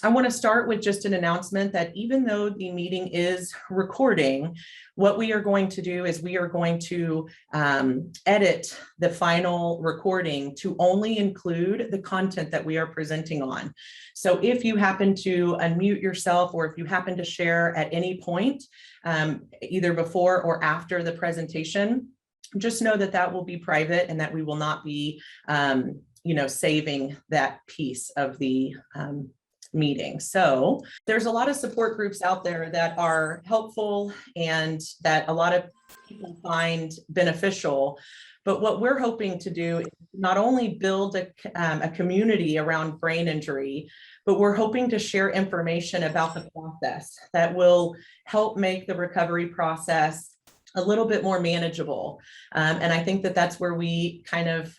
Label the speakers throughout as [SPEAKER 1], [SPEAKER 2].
[SPEAKER 1] I want to start with just an announcement that even though the meeting is recording, what we are going to do is we are going to edit the final recording to only include the content that we are presenting on. So if you happen to unmute yourself, or if you happen to share at any point, either before or after the presentation, just know that that will be private and that we will not be saving that piece of the meeting. So there's a lot of support groups out there that are helpful and that a lot of people find beneficial. But what we're hoping to do is not only build a community around brain injury, but we're hoping to share information about the process that will help make the recovery process a little bit more manageable. And I think that that's where we kind of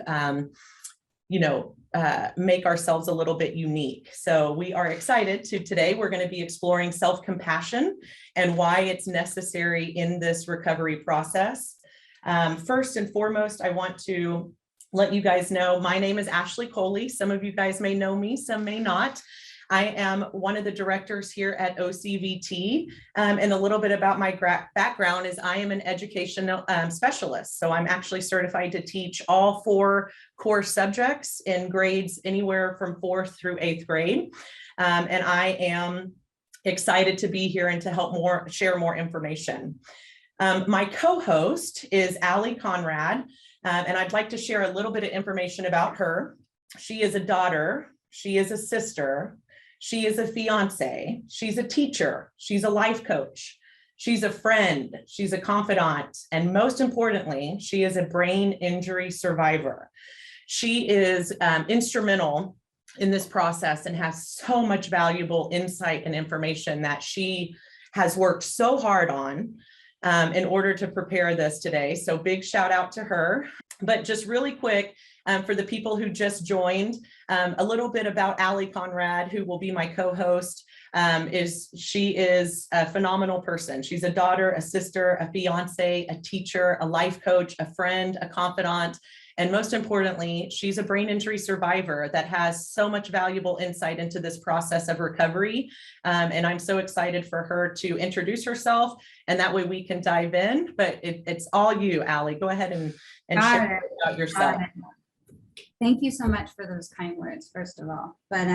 [SPEAKER 1] make ourselves a little bit unique. So we are excited today, we're going to be exploring self-compassion and why it's necessary in this recovery process. First and foremost, I want to let you guys know, my name is Ashley Coley. Some of you guys may know me, some may not. I am one of the directors here at OCVT, and a little bit about my background is I am an educational specialist. So I'm actually certified to teach all 4 core subjects in grades anywhere from 4th through 8th grade. And I am excited to be here and to help share more information. My co-host is Allie Conrad, and I'd like to share a little bit of information about her. She is a daughter, she is a sister, she is a fiance, she's a teacher, she's a life coach, she's a friend, she's a confidant, and most importantly, she is a brain injury survivor. She is instrumental in this process and has so much valuable insight and information that she has worked so hard on in order to prepare this today. So big shout out to her. But just really quick, for the people who just joined, a little bit about Allie Conrad, who will be my co-host. She is a phenomenal person. She's a daughter, a sister, a fiance, a teacher, a life coach, a friend, a confidant, and most importantly, she's a brain injury survivor that has so much valuable insight into this process of recovery. And I'm so excited for her to introduce herself, and that way we can dive in. But it's all you, Allie. Go ahead and share about yourself.
[SPEAKER 2] Thank you so much for those kind words, first of all. But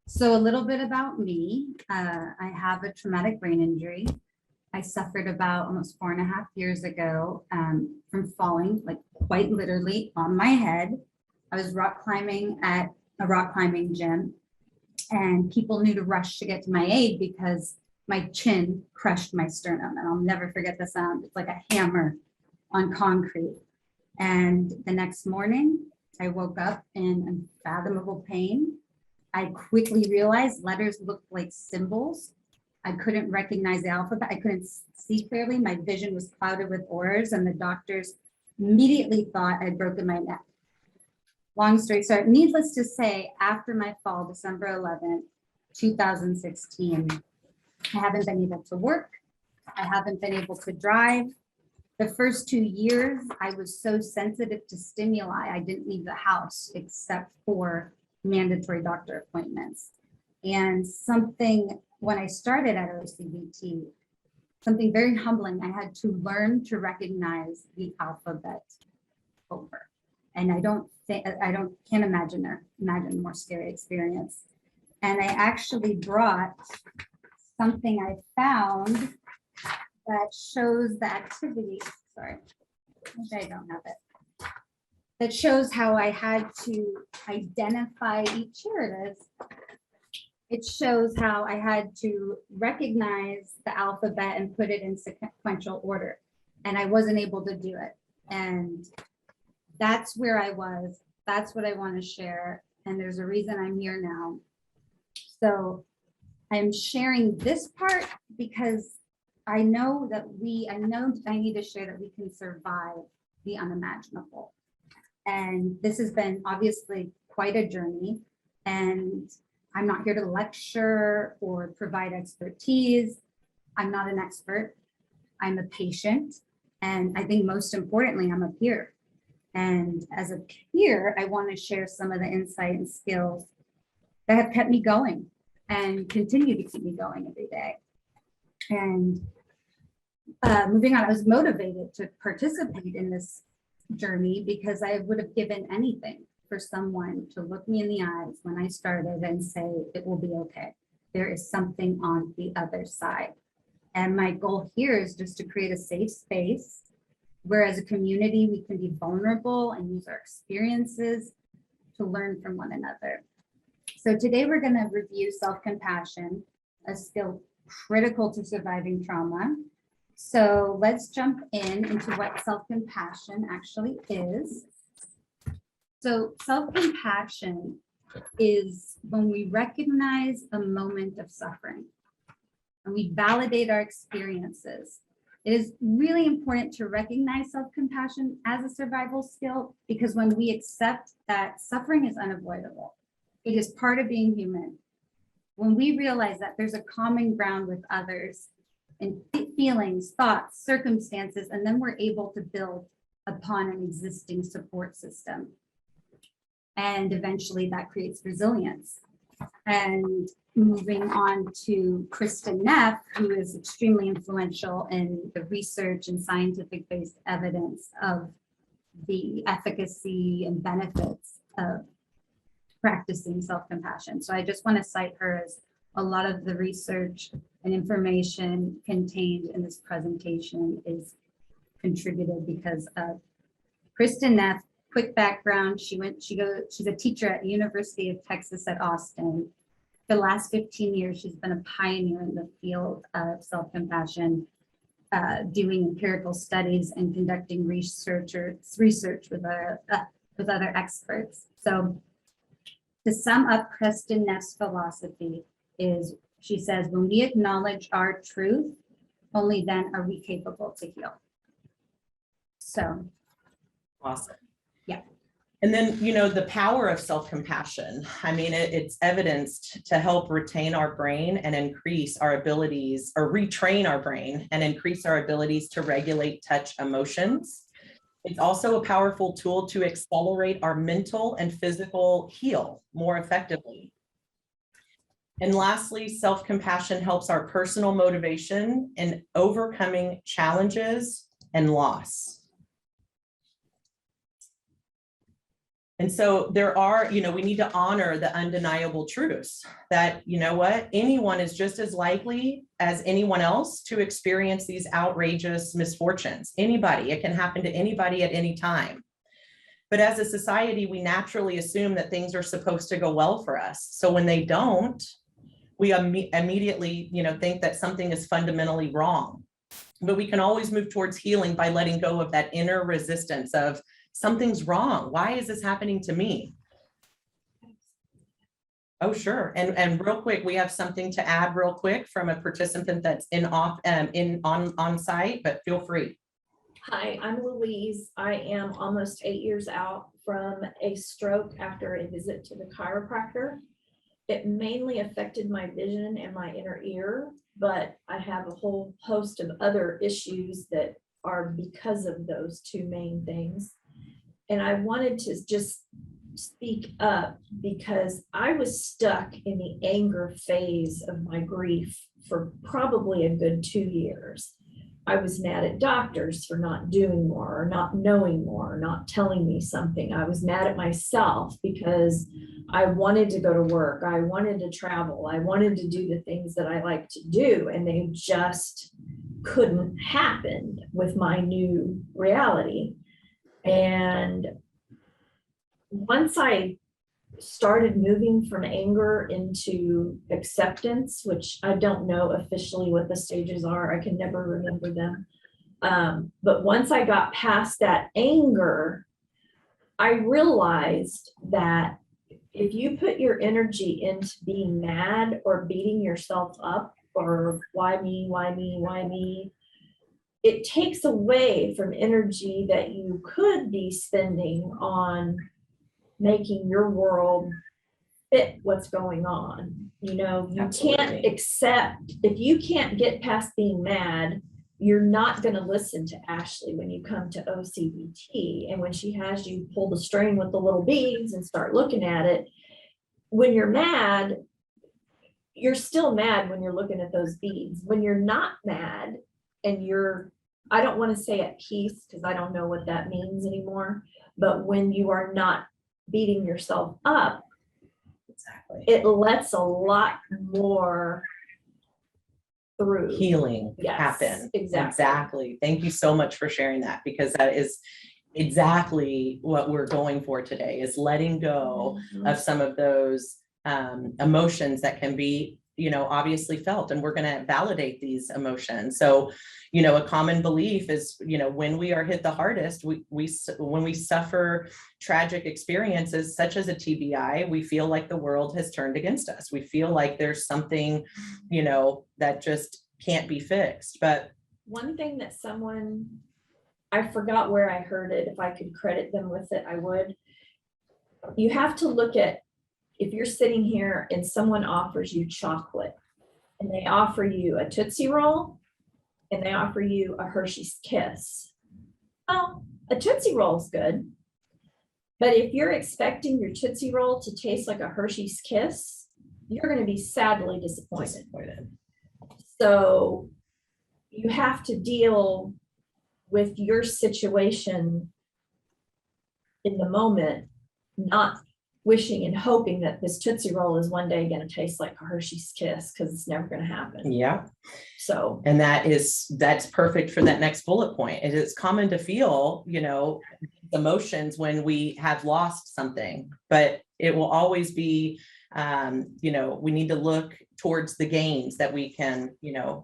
[SPEAKER 2] so a little bit about me. I have a traumatic brain injury. I suffered about almost 4.5 years ago from falling, like quite literally on my head. I was rock climbing at a rock climbing gym, and people knew to rush to get to my aid because my chin crushed my sternum. And I'll never forget the sound. It's like a hammer on concrete. And the next morning, I woke up in unfathomable pain. I quickly realized letters looked like symbols. I couldn't recognize the alphabet. I couldn't see clearly. My vision was clouded with horrors, and the doctors immediately thought I'd broken my neck. Long story short, needless to say, after my fall, December 11th, 2016, I haven't been able to work. I haven't been able to drive. The first 2 years, I was so sensitive to stimuli, I didn't leave the house except for mandatory doctor appointments. And when I started at OCVT, something very humbling, I had to learn to recognize the alphabet over. And can't imagine a more scary experience. And I actually brought something I found that shows the activity. Sorry, I don't have it. That shows how I had to identify each. Here it is. It shows how I had to recognize the alphabet and put it in sequential order. And I wasn't able to do it. And that's where I was. That's what I want to share. And there's a reason I'm here now. So I'm sharing this part because I know I need to share that we can survive the unimaginable. And this has been obviously quite a journey. And I'm not here to lecture or provide expertise. I'm not an expert. I'm a patient. And I think most importantly, I'm a peer. And as a peer, I want to share some of the insight and skills that have kept me going. and continue to keep me going every day. And moving on, I was motivated to participate in this journey because I would have given anything for someone to look me in the eyes when I started and say, it will be okay. There is something on the other side. And my goal here is just to create a safe space where as a community, we can be vulnerable and use our experiences to learn from one another. So today we're going to review self-compassion, a skill critical to surviving trauma. So let's jump into what self-compassion actually is. So self-compassion is when we recognize a moment of suffering and we validate our experiences. It is really important to recognize self-compassion as a survival skill because when we accept that suffering is unavoidable, it is part of being human. When we realize that there's a common ground with others and feelings, thoughts, circumstances, and then we're able to build upon an existing support system. And eventually that creates resilience. And moving on to Kristen Neff, who is extremely influential in the research and scientific-based evidence of the efficacy and benefits of practicing self-compassion. So I just want to cite her as a lot of the research and information contained in this presentation is contributed because of Kristen Neff. Quick background, she's a teacher at the University of Texas at Austin. For the last 15 years, she's been a pioneer in the field of self-compassion, doing empirical studies and conducting research with other experts. So to sum up Kristen Neff's philosophy is, she says, when we acknowledge our truth, only then are we capable to heal. So.
[SPEAKER 1] Awesome.
[SPEAKER 2] Yeah.
[SPEAKER 1] And then, the power of self-compassion. I mean, it's evidenced to help retain our brain and increase our abilities, or retrain our brain and increase our abilities to regulate touch emotions. It's also a powerful tool to accelerate our mental and physical heal more effectively. And lastly, self-compassion helps our personal motivation in overcoming challenges and loss. And so there are, we need to honor the undeniable truths that, anyone is just as likely as anyone else to experience these outrageous misfortunes. Anybody, it can happen to anybody at any time. But as a society, we naturally assume that things are supposed to go well for us. So when they don't, we immediately, think that something is fundamentally wrong. But we can always move towards healing by letting go of that inner resistance of, something's wrong. Why is this happening to me? Oh, sure. And real quick, we have something to add real quick from a participant that's on site, but feel free.
[SPEAKER 3] Hi, I'm Louise. I am almost 8 years out from a stroke after a visit to the chiropractor. It mainly affected my vision and my inner ear, but I have a whole host of other issues that are because of those two main things. And I wanted to just speak up because I was stuck in the anger phase of my grief for probably a good 2 years. I was mad at doctors for not doing more or not knowing more, or not telling me something. I was mad at myself because I wanted to go to work. I wanted to travel. I wanted to do the things that I like to do, and they just couldn't happen with my new reality. And once I started moving from anger into acceptance, which I don't know officially what the stages are, I can never remember them. But once I got past that anger, I realized that if you put your energy into being mad or beating yourself up or why me, it takes away from energy that you could be spending on making your world fit what's going on. You
[SPEAKER 1] Absolutely.
[SPEAKER 3] Can't accept, if you can't get past being mad, you're not going to listen to Ashley when you come to OCVT. And when she has you pull the string with the little beads and start looking at it, when you're mad, you're still mad when you're looking at those beads. When you're not mad and you're, I don't want to say at peace because I don't know what that means anymore, but when you are not beating yourself up,
[SPEAKER 1] Exactly.
[SPEAKER 3] it lets a lot more through.
[SPEAKER 1] Healing
[SPEAKER 3] Yes,
[SPEAKER 1] happen.
[SPEAKER 3] exactly.
[SPEAKER 1] Thank you so much for sharing that, because that is exactly what we're going for today, is letting go
[SPEAKER 3] Mhm.
[SPEAKER 1] of some of those emotions that can be, obviously felt, and we're going to validate these emotions. So, a common belief is, when we are hit the hardest, when we suffer tragic experiences such as a TBI, we feel like the world has turned against us. We feel like there's something, that just can't be fixed. But
[SPEAKER 3] One thing that I forgot where I heard it. If I could credit them with it, I would. You have to look at, if you're sitting here and someone offers you chocolate and they offer you a Tootsie Roll and they offer you a Hershey's Kiss. Well, a Tootsie Roll is good. But if you're expecting your Tootsie Roll to taste like a Hershey's Kiss, you're going to be sadly disappointed. So you have to deal with your situation in the moment, not wishing and hoping that this Tootsie Roll is one day going to taste like a Hershey's Kiss, because it's never going to happen.
[SPEAKER 1] yeah.
[SPEAKER 3] So,
[SPEAKER 1] And that's perfect for that next bullet point. It is common to feel, emotions when we have lost something, but it will always be, we need to look towards the gains that we can,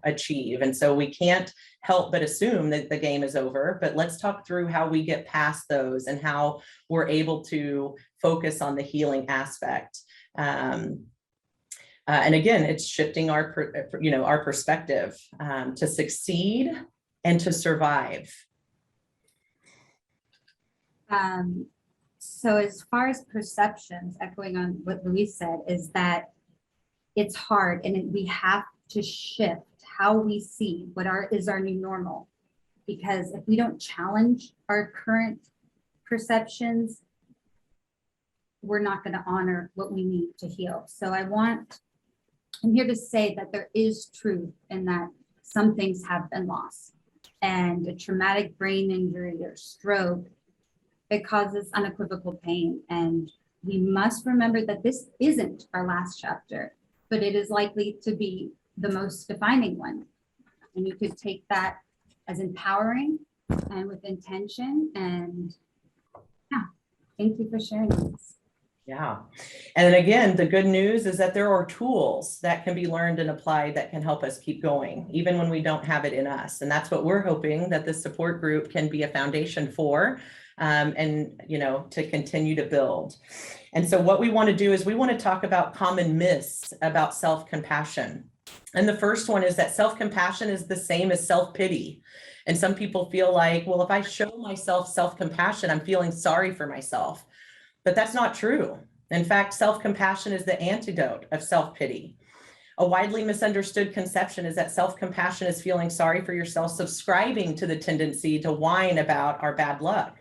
[SPEAKER 1] achieve. And so we can't help but assume that the game is over, but let's talk through how we get past those and how we're able to focus on the healing aspect. And again, it's shifting our perspective to succeed and to survive.
[SPEAKER 2] So as far as perceptions, echoing on what Louise said, is that it's hard, and we have to shift how we see what is our new normal. Because if we don't challenge our current perceptions, we're not going to honor what we need to heal. So I'm here to say that there is truth in that some things have been lost, and a traumatic brain injury or stroke, it causes unequivocal pain. And we must remember that this isn't our last chapter, but it is likely to be the most defining one. And you could take that as empowering and with intention. And yeah, thank you for sharing this.
[SPEAKER 1] Yeah. And then again, the good news is that there are tools that can be learned and applied that can help us keep going, even when we don't have it in us. And that's what we're hoping that this support group can be a foundation for, and, to continue to build. And so what we want to do is we want to talk about common myths about self-compassion. And the first one is that self-compassion is the same as self-pity. And some people feel like, well, if I show myself self-compassion, I'm feeling sorry for myself. But that's not true. In fact, self-compassion is the antidote of self-pity. A widely misunderstood conception is that self-compassion is feeling sorry for yourself, subscribing to the tendency to whine about our bad luck.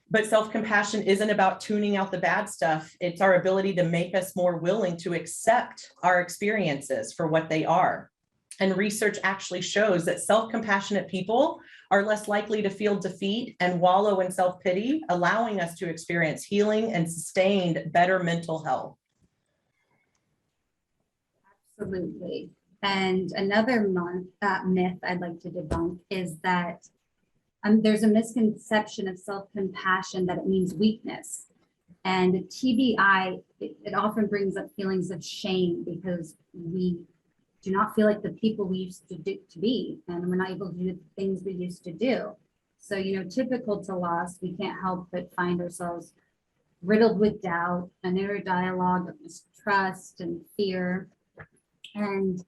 [SPEAKER 1] But self-compassion isn't about tuning out the bad stuff. It's our ability to make us more willing to accept our experiences for what they are. And research actually shows that self-compassionate people are less likely to feel defeat and wallow in self-pity, allowing us to experience healing and sustained better mental health.
[SPEAKER 2] Absolutely. And another myth I'd like to debunk is that there's a misconception of self-compassion that it means weakness. And TBI, it often brings up feelings of shame because we do not feel like the people we used to be, and we're not able to do the things we used to do. So, typical to loss, we can't help but find ourselves riddled with doubt, an inner dialogue of mistrust and fear. And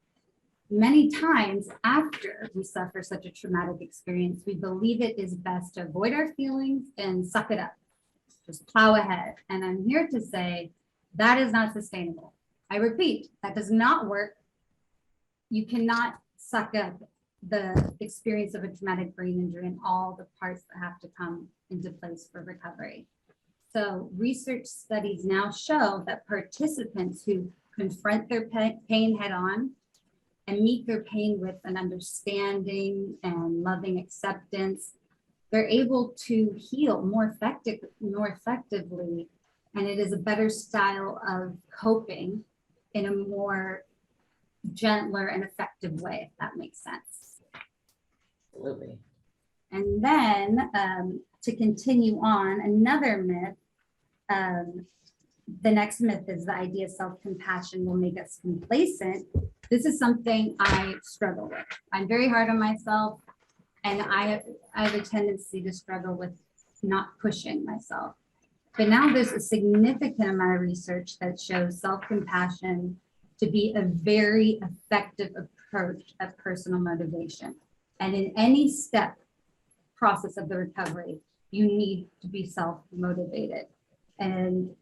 [SPEAKER 2] many times after we suffer such a traumatic experience, we believe it is best to avoid our feelings and suck it up, just plow ahead. And I'm here to say that is not sustainable. I repeat, that does not work. You cannot suck up the experience of a traumatic brain injury and all the parts that have to come into place for recovery. So research studies now show that participants who confront their pain head on and meet their pain with an understanding and loving acceptance, they're able to heal more effectively. And it is a better style of coping in a more gentler and effective way, if that makes sense.
[SPEAKER 1] Absolutely.
[SPEAKER 2] And then to continue on, another myth, the next myth is the idea of self-compassion will make us complacent. This is something I struggle with. I'm very hard on myself, and I have a tendency to struggle with not pushing myself. But now there's a significant amount of research that shows self-compassion to be a very effective approach of personal motivation. And in any process of the recovery, you need to be self-motivated. And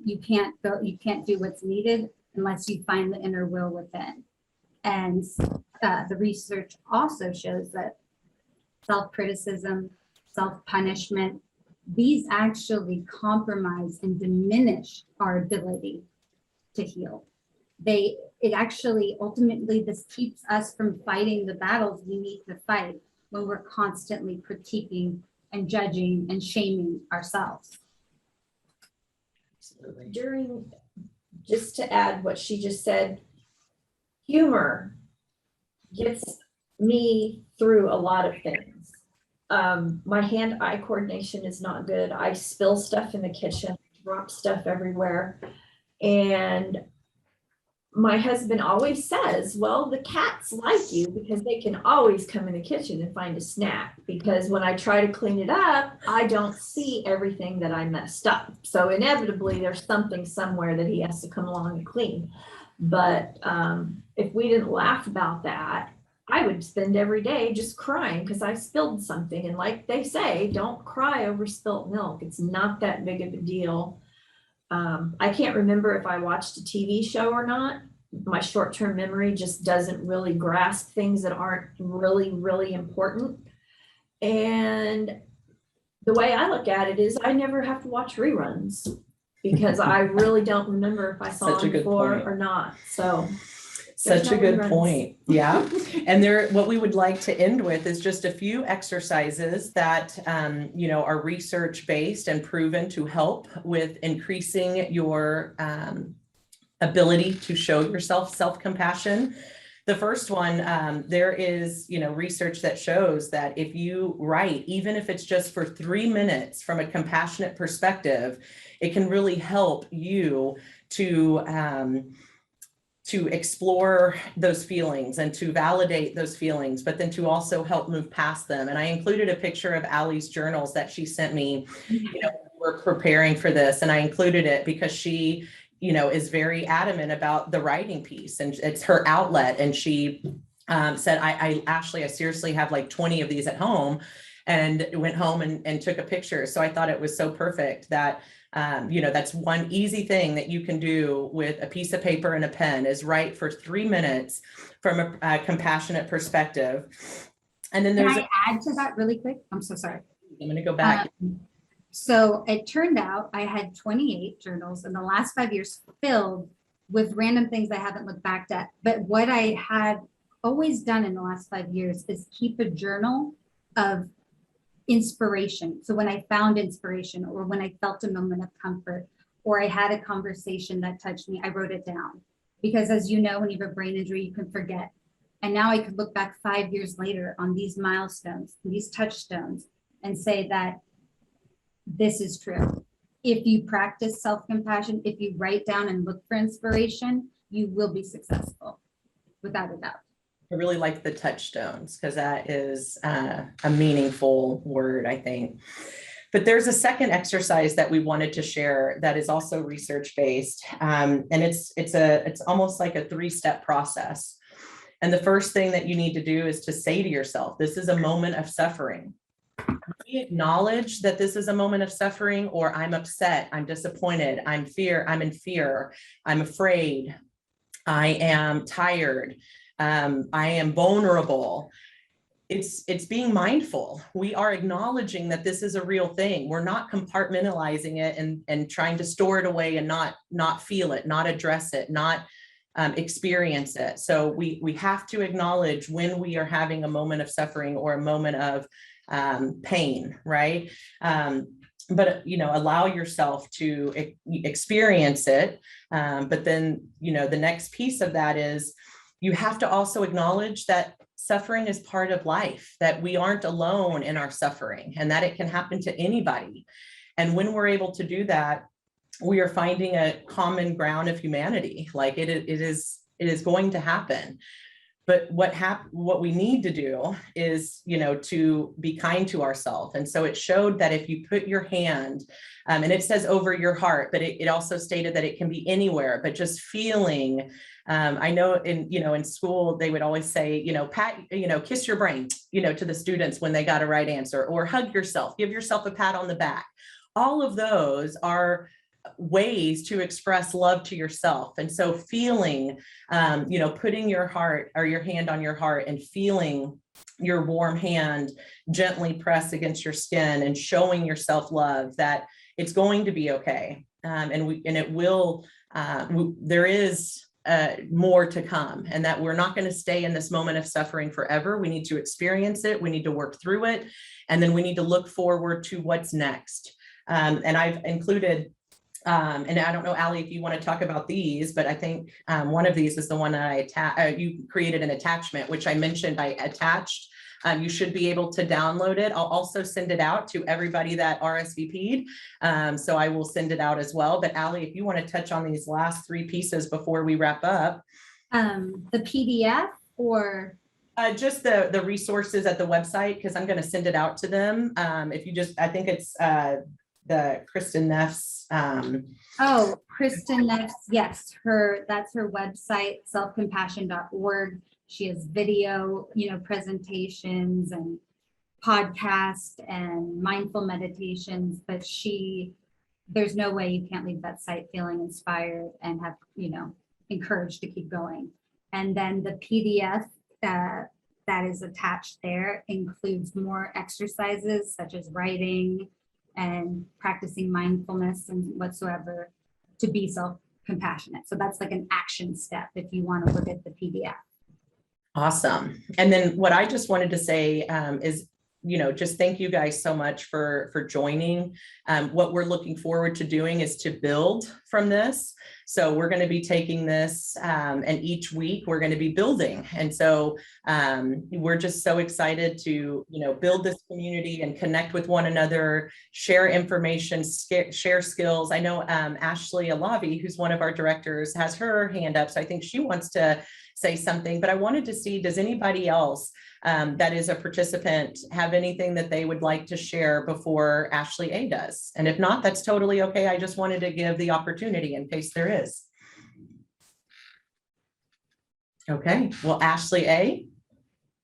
[SPEAKER 2] you can't do what's needed unless you find the inner will within. And the research also shows that self-criticism, self-punishment, these actually compromise and diminish our ability to heal. It actually, ultimately, this keeps us from fighting the battles we need to fight when we're constantly critiquing and judging and shaming ourselves.
[SPEAKER 3] Absolutely. Just to add what she just said, humor gets me through a lot of things. My hand-eye coordination is not good. I spill stuff in the kitchen, drop stuff everywhere. And my husband always says, well, the cats like you because they can always come in the kitchen and find a snack, because when I try to clean it up, I don't see everything that I messed up. So inevitably there's something somewhere that he has to come along and clean. But if we didn't laugh about that, I would spend every day just crying because I spilled something. And like they say, don't cry over spilt milk. It's not that big of a deal. I can't remember if I watched a TV show or not. My short-term memory just doesn't really grasp things that aren't really, really important. And the way I look at it is I never have to watch reruns because I really don't remember if I saw them before or not. So
[SPEAKER 1] such a good point. Yeah. And what we would like to end with is just a few exercises that, are research-based and proven to help with increasing your ability to show yourself self-compassion. The first one, there is, research that shows that if you write, even if it's just for 3 minutes from a compassionate perspective, it can really help you to explore those feelings and to validate those feelings, but then to also help move past them. And I included a picture of Allie's journals that she sent me, we're preparing for this. And I included it because she, is very adamant about the writing piece and it's her outlet. And she said, Ashley, I seriously have like 20 of these at home, and went home and took a picture. So I thought it was so perfect that that's one easy thing that you can do with a piece of paper and a pen is write for 3 minutes from a compassionate perspective. And then
[SPEAKER 2] Can I add to that really quick? I'm so sorry.
[SPEAKER 1] I'm going to go back.
[SPEAKER 2] So it turned out I had 28 journals in the last 5 years filled with random things I haven't looked back at. But what I had always done in the last 5 years is keep a journal of inspiration. So when I found inspiration, or when I felt a moment of comfort, or I had a conversation that touched me, I wrote it down. Because as you know, when you have a brain injury, you can forget. And now I could look back 5 years later on these milestones, these touchstones, and say that this is true. If you practice self-compassion, if you write down and look for inspiration, you will be successful, without a doubt.
[SPEAKER 1] I really like the touchstones because that is a meaningful word, I think. But there's a second exercise that we wanted to share that is also research-based, and it's almost like a 3-step process. And the first thing that you need to do is to say to yourself, this is a moment of suffering. We acknowledge that this is a moment of suffering, or I'm upset, I'm disappointed, I'm in fear, I'm afraid, I am tired, I am vulnerable. it's being mindful. We are acknowledging that this is a real thing. We're not compartmentalizing it and trying to store it away and not feel it, not address it, not experience it. So we have to acknowledge when we are having a moment of suffering or a moment of pain, right? But, allow yourself to experience it. But then, the next piece of that is you have to also acknowledge that suffering is part of life, that we aren't alone in our suffering and that it can happen to anybody. And when we're able to do that, we are finding a common ground of humanity. Like it is going to happen. But what we need to do is, to be kind to ourselves. And so it showed that if you put your hand, and it says over your heart, but it also stated that it can be anywhere, but just feeling, I know in school, they would always say, pat, kiss your brain, to the students when they got a right answer, or hug yourself, give yourself a pat on the back. All of those are ways to express love to yourself. And so feeling, putting your heart or your hand on your heart and feeling your warm hand gently press against your skin and showing yourself love, that it's going to be okay. And it will, there is more to come, and that we're not going to stay in this moment of suffering forever. We need to experience it. We need to work through it. And then we need to look forward to what's next. And I've included and I don't know, Allie, if you want to talk about these, but I think one of these is the one that you created an attachment, which I mentioned I attached. You should be able to download it. I'll also send it out to everybody that RSVP'd. So I will send it out as well. But Allie, if you want to touch on these last three pieces before we wrap up.
[SPEAKER 2] The PDF or?
[SPEAKER 1] Just the resources at the website, because I'm going to send it out to them. If you just, I think it's the Kristen Neff's.
[SPEAKER 2] Kristen Neff's, yes, that's her website, selfcompassion.org. She has video, presentations and podcast and mindful meditations, but there's no way you can't leave that site feeling inspired and have, encouraged to keep going. And then the PDF that is attached there includes more exercises such as writing and practicing mindfulness and whatsoever to be self-compassionate. So that's like an action step if you want to look at the PDF.
[SPEAKER 1] Awesome. And then what I just wanted to say is, just thank you guys so much for joining. What we're looking forward to doing is to build from this. So we're going to be taking this and each week we're going to be building. And so we're just so excited to, build this community and connect with one another, share information, share skills. I know Ashley Alavi, who's one of our directors, has her hand up. So I think she wants to say something, but I wanted to see, does anybody else that is a participant have anything that they would like to share before Ashley A does? And if not, that's totally okay. I just wanted to give the opportunity in case there is. Okay, well, Ashley A.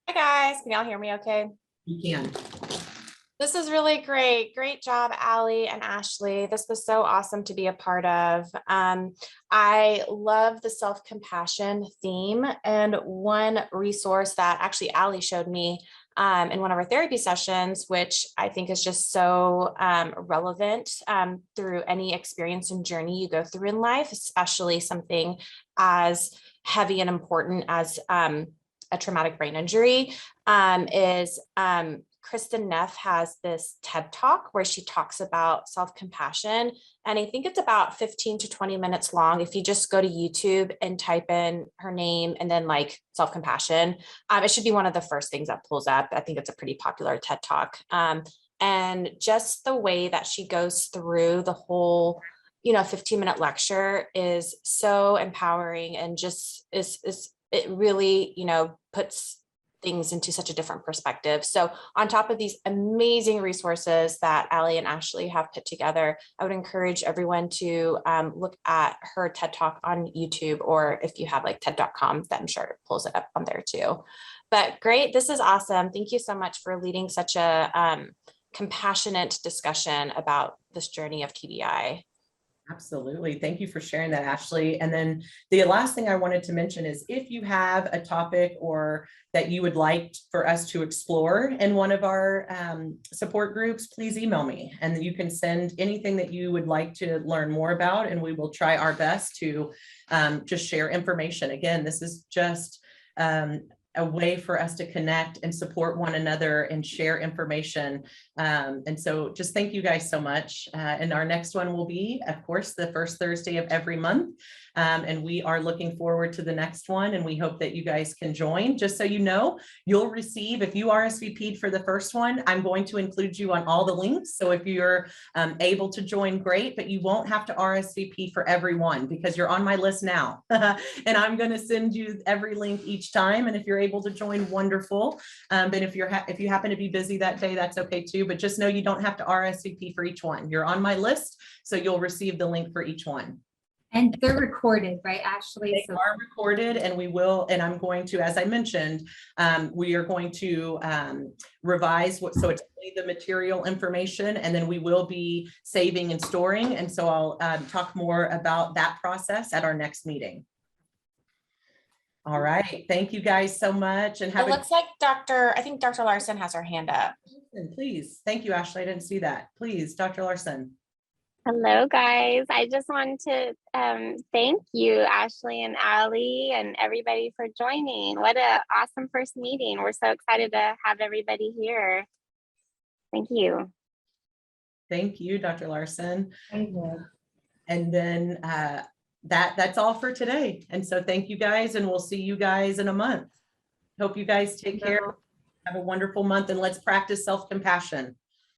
[SPEAKER 4] Hi guys, can y'all hear me okay?
[SPEAKER 1] You can.
[SPEAKER 4] This is really great. Great job, Allie and Ashley. This was so awesome to be a part of. I love the self-compassion theme, and one resource that actually Allie showed me in one of our therapy sessions, which I think is just so relevant through any experience and journey you go through in life, especially something as heavy and important as a traumatic brain injury, is Kristen Neff has this TED Talk where she talks about self-compassion. And I think it's about 15 to 20 minutes long. If you just go to YouTube and type in her name and then like self-compassion, it should be one of the first things that pulls up. I think it's a pretty popular TED Talk. And just the way that she goes through the whole 15-minute lecture is so empowering, and just it really, puts things into such a different perspective. So on top of these amazing resources that Allie and Ashley have put together, I would encourage everyone to look at her TED Talk on YouTube, or if you have like TED.com, then I'm sure it pulls it up on there too. But great, this is awesome. Thank you so much for leading such a compassionate discussion about this journey of TBI.
[SPEAKER 1] Absolutely. Thank you for sharing that, Ashley. And then the last thing I wanted to mention is if you have a topic or that you would like for us to explore in one of our support groups, please email me and you can send anything that you would like to learn more about, and we will try our best to just share information. Again, this is just a way for us to connect and support one another and share information. And so just thank you guys so much. And our next one will be, of course, the first Thursday of every month. And we are looking forward to the next one. And we hope that you guys can join. Just so you know, you'll receive, if you RSVP'd for the first one, I'm going to include you on all the links. So if you're able to join, great, but you won't have to RSVP for everyone because you're on my list now. And I'm going to send you every link each time. And if you're able to join, wonderful. But if you happen to be busy that day, that's okay too. But just know you don't have to RSVP for each one. You're on my list, so you'll receive the link for each one.
[SPEAKER 2] And they're recorded, right, Ashley?
[SPEAKER 1] They are recorded, and we will, and I'm going to, as I mentioned, we are going to revise what, so it's only the material information, and then we will be saving and storing. And so I'll talk more about that process at our next meeting. All right. Thank you guys so much. And have
[SPEAKER 4] It looks like I think Dr. Larson has her hand up.
[SPEAKER 1] please. Thank you, Ashley. I didn't see that. Please, Dr. Larson.
[SPEAKER 5] Hello, guys. I just wanted to thank you, Ashley and Allie, and everybody for joining. What an awesome first meeting. We're so excited to have everybody here. Thank you.
[SPEAKER 1] Thank you, Dr. Larson. And then that's all for today. And so thank you guys, and we'll see you guys in a month. Hope you guys take care. Have a wonderful month, and let's practice self-compassion.